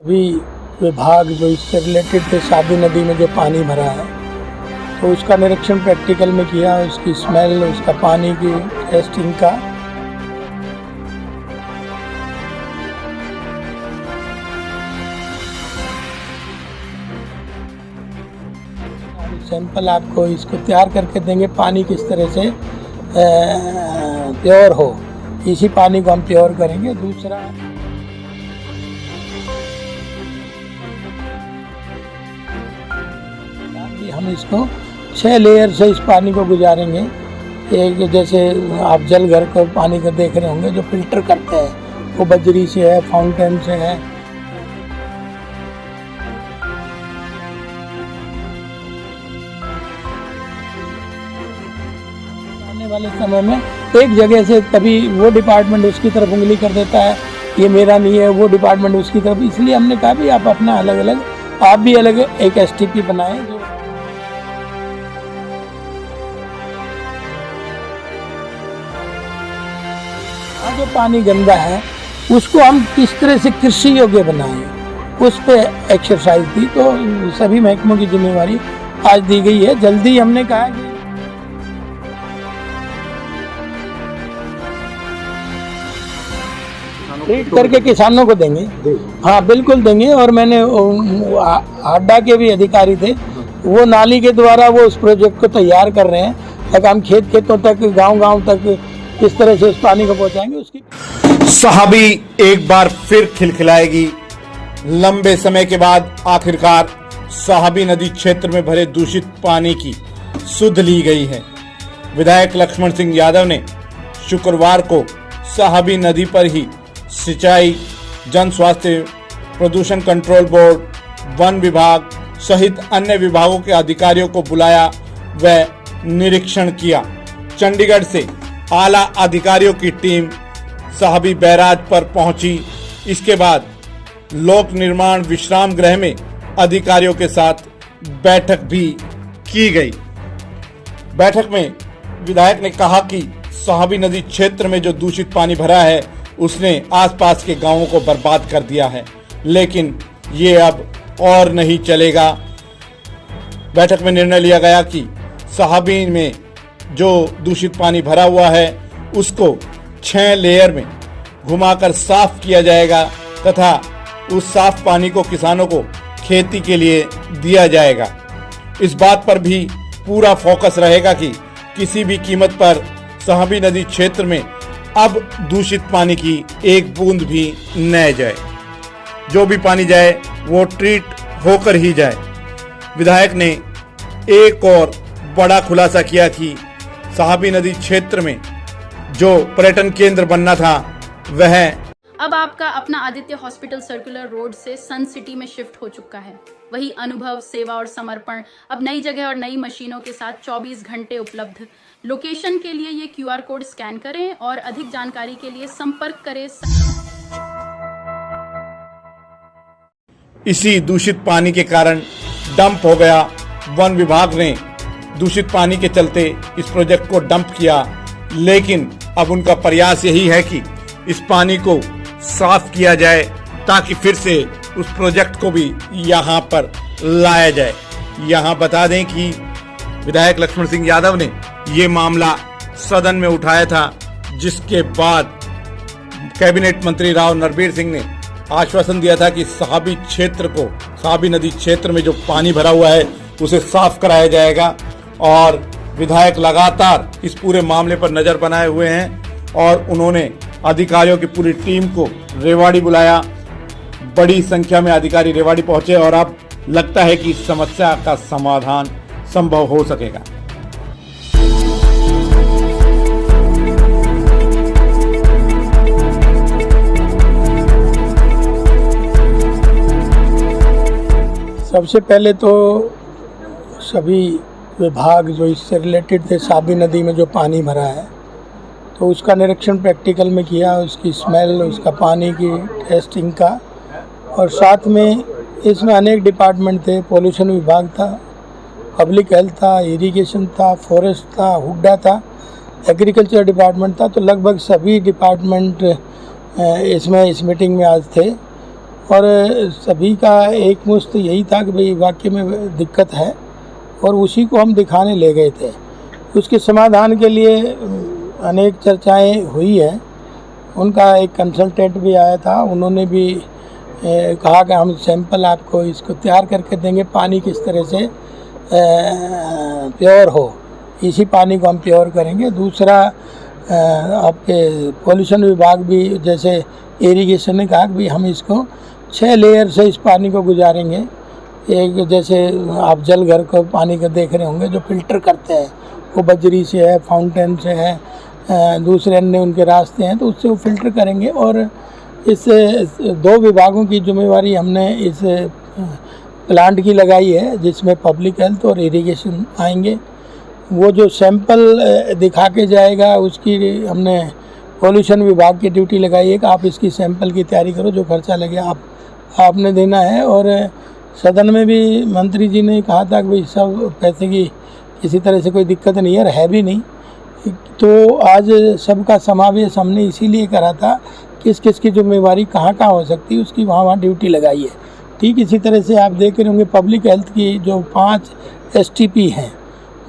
अभी विभाग जो इससे रिलेटेड थे, साबी नदी में जो पानी भरा है तो उसका निरीक्षण प्रैक्टिकल में किया, उसकी स्मेल, उसका पानी की टेस्टिंग का। सैंपल आपको इसको तैयार करके देंगे, पानी किस तरह से प्योर हो, इसी पानी को हम प्योर करेंगे। दूसरा हम इसको 6 लेयर से इस पानी को गुजारेंगे। एक जैसे आप जल घर को पानी का देख रहे होंगे जो फिल्टर करते हैं, वो बजरी से है, फाउंटेन से है। आने वाले समय में एक जगह से कभी वो डिपार्टमेंट उसकी तरफ उंगली कर देता है, ये मेरा नहीं है, वो डिपार्टमेंट उसकी तरफ। इसलिए हमने कहा भी आप अपना अलग अलग, आप भी अलग एक STP बनाएं जो जो पानी गंदा है उसको हम किस तरह से कृषि योग्य बनाएं, उस पे एक्सरसाइज दी। तो सभी महकमों की जिम्मेवारी आज दी गई है। जल्दी हमने कहा कि ट्रीट करके किसानों को देंगे। हाँ बिल्कुल देंगे। और मैंने हाड्डा के भी अधिकारी थे, वो नाली के द्वारा वो उस प्रोजेक्ट को तैयार कर रहे हैं, ताकि हम खेतों तक, गांव तक किस तरह से उस पानी को पहुंचाएंगे उसकी। साहबी एक बार फिर खिलखिलाएगी। लंबे समय के बाद आखिरकार साहबी नदी क्षेत्र में भरे दूषित पानी की सुध ली गई है। विधायक लक्ष्मण सिंह यादव ने शुक्रवार को साहबी नदी पर ही सिंचाई, जन स्वास्थ्य, प्रदूषण कंट्रोल बोर्ड, वन विभाग सहित अन्य विभागों के अधिकारियों को बुलाया व निरीक्षण किया। चंडीगढ़ से आला अधिकारियों की टीम साहबी बैराज पर पहुंची। इसके बाद लोक निर्माण विश्राम गृह में अधिकारियों के साथ बैठक भी की गई। बैठक में विधायक ने कहा कि साहबी नदी क्षेत्र में जो दूषित पानी भरा है उसने आसपास के गांवों को बर्बाद कर दिया है, लेकिन ये अब और नहीं चलेगा। बैठक में निर्णय लिया गया कि साहबी में जो दूषित पानी भरा हुआ है उसको 6 लेयर में घुमाकर साफ किया जाएगा तथा उस साफ पानी को किसानों को खेती के लिए दिया जाएगा। इस बात पर भी पूरा फोकस रहेगा कि किसी भी कीमत पर साहबी नदी क्षेत्र में अब दूषित पानी की एक बूंद भी न जाए। जो भी पानी जाए वो ट्रीट होकर ही जाए। विधायक ने एक और बड़ा खुलासा किया कि साहबी नदी क्षेत्र में जो पर्यटन केंद्र बनना था वह अब आपका अपना आदित्य हॉस्पिटल सर्कुलर रोड से सन सिटी में शिफ्ट हो चुका है। वही अनुभव, सेवा और समर्पण अब नई जगह और नई मशीनों के साथ 24 घंटे उपलब्ध। लोकेशन के लिए ये QR कोड स्कैन करें और अधिक जानकारी के लिए संपर्क करें। इसी दूषित पानी के कारण डंप हो गया। वन विभाग ने दूषित पानी के चलते इस प्रोजेक्ट को डंप किया, लेकिन अब उनका प्रयास यही है कि इस पानी को साफ किया जाए ताकि फिर से उस प्रोजेक्ट को भी यहाँ पर लाया जाए। यहाँ बता दें कि विधायक लक्ष्मण सिंह यादव ने ये मामला सदन में उठाया था, जिसके बाद कैबिनेट मंत्री राव नरबीर सिंह ने आश्वासन दिया था कि साहबी क्षेत्र को, साहबी नदी क्षेत्र में जो पानी भरा हुआ है उसे साफ कराया जाएगा। और विधायक लगातार इस पूरे मामले पर नजर बनाए हुए हैं और उन्होंने अधिकारियों की पूरी टीम को रेवाड़ी बुलाया। बड़ी संख्या में अधिकारी रेवाड़ी पहुंचे और अब लगता है कि इस समस्या का समाधान संभव हो सकेगा। सबसे पहले तो सभी विभाग जो इससे रिलेटेड थे, साबी नदी में जो पानी भरा है तो उसका निरीक्षण प्रैक्टिकल में किया, उसकी स्मेल, उसका पानी की टेस्टिंग का। और साथ में इसमें अनेक डिपार्टमेंट थे, पोल्यूशन विभाग था, पब्लिक हेल्थ था, इरिगेशन था, फॉरेस्ट था, हुड्डा था, एग्रीकल्चर डिपार्टमेंट था। तो लगभग सभी डिपार्टमेंट इसमें इस मीटिंग में आज थे और सभी का एक मुश्त यही था कि भाई वाकई में दिक्कत है, और उसी को हम दिखाने ले गए थे। उसके समाधान के लिए अनेक चर्चाएं हुई है। उनका एक कंसल्टेंट भी आया था, उन्होंने भी कहा कि हम सैंपल आपको इसको तैयार करके देंगे, पानी किस तरह से प्योर हो, इसी पानी को हम प्योर करेंगे। दूसरा आपके पोल्यूशन विभाग भी, जैसे इरिगेशन ने कहा कि भाई हम इसको 6 लेयर से इस पानी को गुजारेंगे। एक जैसे आप जल घर को पानी का देख रहे होंगे जो फिल्टर करते हैं, वो बजरी से है, फाउंटेन से है, दूसरे अन्य उनके रास्ते हैं, तो उससे वो फिल्टर करेंगे। और इस 2 विभागों की जिम्मेवारी हमने इस प्लांट की लगाई है, जिसमें पब्लिक हेल्थ और इरिगेशन आएंगे। वो जो सैंपल दिखा के जाएगा उसकी हमने पोल्यूशन विभाग की ड्यूटी लगाई है कि आप इसकी सैंपल की तैयारी करो, जो खर्चा लगे आपने देना है। और सदन में भी मंत्री जी ने कहा था कि भाई सब पैसे की किसी तरह से कोई दिक्कत नहीं है, और है भी नहीं। तो आज सबका समावेश हमने इसीलिए करा था, किस किस की जिम्मेवारी कहाँ कहाँ हो सकती है उसकी वहाँ ड्यूटी लगाई है। ठीक इसी तरह से आप देख रहे होंगे पब्लिक हेल्थ की जो 5 STP हैं,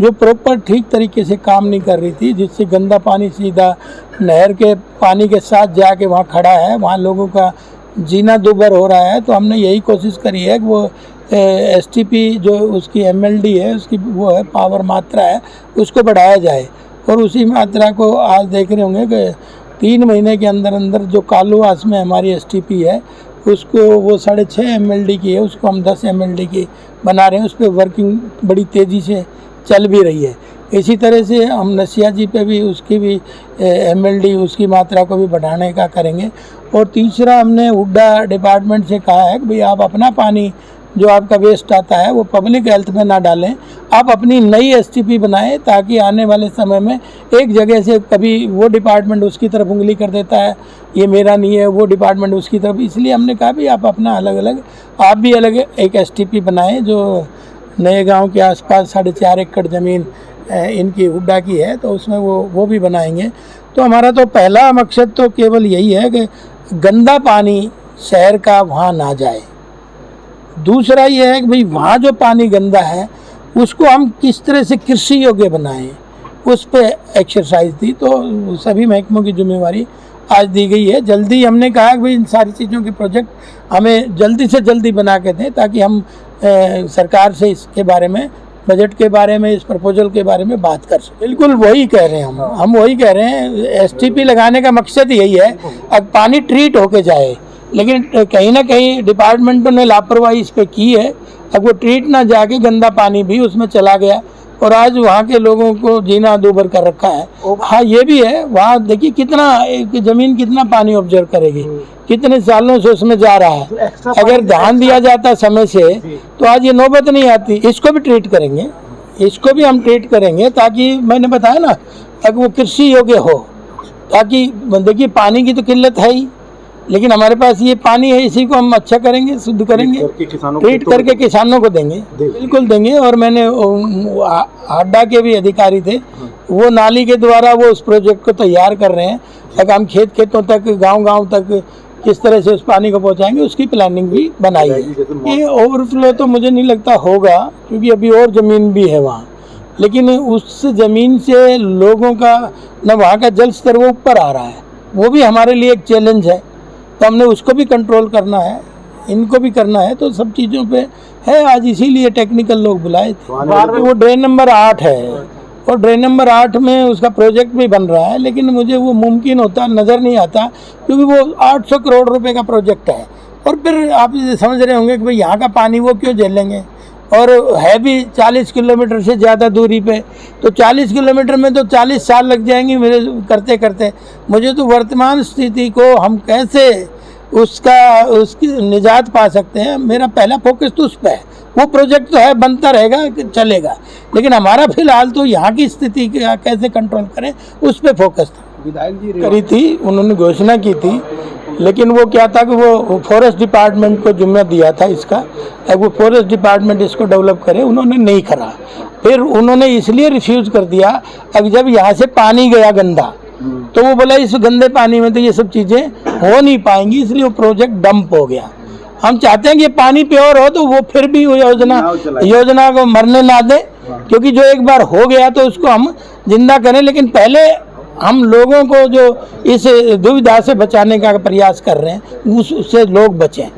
जो प्रॉपर ठीक तरीके से काम नहीं कर रही थी, जिससे गंदा पानी सीधा नहर के पानी के साथ जाके वहाँ खड़ा है, वहाँ लोगों का जीना दुभर हो रहा है। तो हमने यही कोशिश करी है कि वो STP जो उसकी MLD है, उसकी वो है पावर मात्रा है, उसको बढ़ाया जाए। और उसी मात्रा को आज देख रहे होंगे कि 3 महीने के अंदर अंदर जो कालूवास में हमारी STP है, उसको वो 6.5 MLD की है, उसको हम 10 MLD की बना रहे हैं। उस पर वर्किंग बड़ी तेज़ी से चल भी रही है। इसी तरह से हम नसिया जी पे भी उसकी भी MLD उसकी मात्रा को भी बढ़ाने का करेंगे। और तीसरा हमने हुड्डा डिपार्टमेंट से कहा है कि भाई आप अपना पानी जो आपका वेस्ट आता है वो पब्लिक हेल्थ में ना डालें, आप अपनी नई STP बनाएं, ताकि आने वाले समय में एक जगह से कभी वो डिपार्टमेंट उसकी तरफ उंगली कर देता है, ये मेरा नहीं है, वो डिपार्टमेंट उसकी तरफ। इसलिए हमने कहा भी आप अपना अलग अलग, आप भी अलग एक STP बनाएं। जो नए गांव के आसपास 4.5 एकड़ ज़मीन इनकी हुड्डा की है, तो उसमें वो भी बनाएंगे। तो हमारा तो पहला मकसद तो केवल यही है कि गंदा पानी शहर का वहाँ ना जाए। दूसरा ये है कि भाई वहाँ जो पानी गंदा है उसको हम किस तरह से कृषि योग्य बनाएं, उस पर एक्सरसाइज दी। तो सभी महकमों की जिम्मेवारी आज दी गई है। जल्दी हमने कहा कि भाई इन सारी चीज़ों के प्रोजेक्ट हमें जल्दी से जल्दी बना के दें, ताकि हम सरकार से इसके बारे में, बजट के बारे में, इस प्रपोजल के बारे में बात कर सकें। बिल्कुल वही कह रहे हैं हम वही कह रहे हैं। STP लगाने का मकसद यही है, अब पानी ट्रीट होके जाए, लेकिन कहीं ना कहीं डिपार्टमेंटों ने लापरवाही इस पर की है। अब वो ट्रीट ना जाके गंदा पानी भी उसमें चला गया, और आज वहाँ के लोगों को जीना दूभर कर रखा है। हाँ ये भी है, वहाँ देखिए कितना एक ज़मीन कितना पानी ऑब्जर्व करेगी, कितने सालों से उसमें जा रहा है। अगर ध्यान दिया जाता समय से तो आज ये नौबत नहीं आती। इसको भी ट्रीट करेंगे, इसको भी हम ट्रीट करेंगे, ताकि मैंने बताया ना, अगर वो कृषि योग्य हो। ताकि देखिए पानी की तो किल्लत है ही, लेकिन हमारे पास ये पानी है, इसी को हम अच्छा करेंगे, शुद्ध करेंगे, ट्रीट करके किसानों को देंगे। बिल्कुल देंगे। और मैंने हाड्डा के भी अधिकारी थे, वो नाली के द्वारा वो उस प्रोजेक्ट को तैयार कर रहे हैं। अगर हम खेतों तक, गांव तक किस तरह से उस पानी को पहुंचाएंगे, उसकी प्लानिंग भी बनाई है। ये ओवरफ्लो तो मुझे नहीं लगता होगा, क्योंकि अभी और ज़मीन भी है वहाँ, लेकिन उस ज़मीन से लोगों का न वहाँ का जल स्तर वो ऊपर आ रहा है, वो भी हमारे लिए एक चैलेंज है। तो हमने उसको भी कंट्रोल करना है, इनको भी करना है। तो सब चीज़ों पे है आज, इसीलिए टेक्निकल लोग बुलाए थे। वो ड्रेन नंबर 8 है, और ड्रेन नंबर 8 में उसका प्रोजेक्ट भी बन रहा है, लेकिन मुझे वो मुमकिन होता नज़र नहीं आता, क्योंकि वो 800 करोड़ रुपए का प्रोजेक्ट है। और फिर आप समझ रहे होंगे कि भाई यहाँ का पानी वो क्यों झेलेंगे, और है भी 40 किलोमीटर से ज़्यादा दूरी पे। तो 40 किलोमीटर में तो 40 साल लग जाएंगे मेरे करते करते। मुझे तो वर्तमान स्थिति को हम कैसे उसकी निजात पा सकते हैं, मेरा पहला फोकस तो उस पर है। वो प्रोजेक्ट तो है, बनता रहेगा, चलेगा, लेकिन हमारा फिलहाल तो यहाँ की स्थिति कैसे कंट्रोल करें, उस पर फोकस था। विधायक जी करी थी, उन्होंने घोषणा की थी, लेकिन वो क्या था कि वो फॉरेस्ट डिपार्टमेंट को जिम्मा दिया था इसका, अब वो फॉरेस्ट डिपार्टमेंट इसको डेवलप करे, उन्होंने नहीं करा। फिर उन्होंने इसलिए रिफ्यूज़ कर दिया, अब जब यहाँ से पानी गया गंदा, तो वो बोला इस गंदे पानी में तो ये सब चीज़ें हो नहीं पाएंगी, इसलिए वो प्रोजेक्ट डंप हो गया। हम चाहते हैं कि पानी प्योर हो तो वो फिर भी वो योजना को मरने ना दे, क्योंकि जो एक बार हो गया तो उसको हम जिंदा करें, लेकिन पहले हम लोगों को जो इस दुविधा से बचाने का प्रयास कर रहे हैं उससे लोग बचें।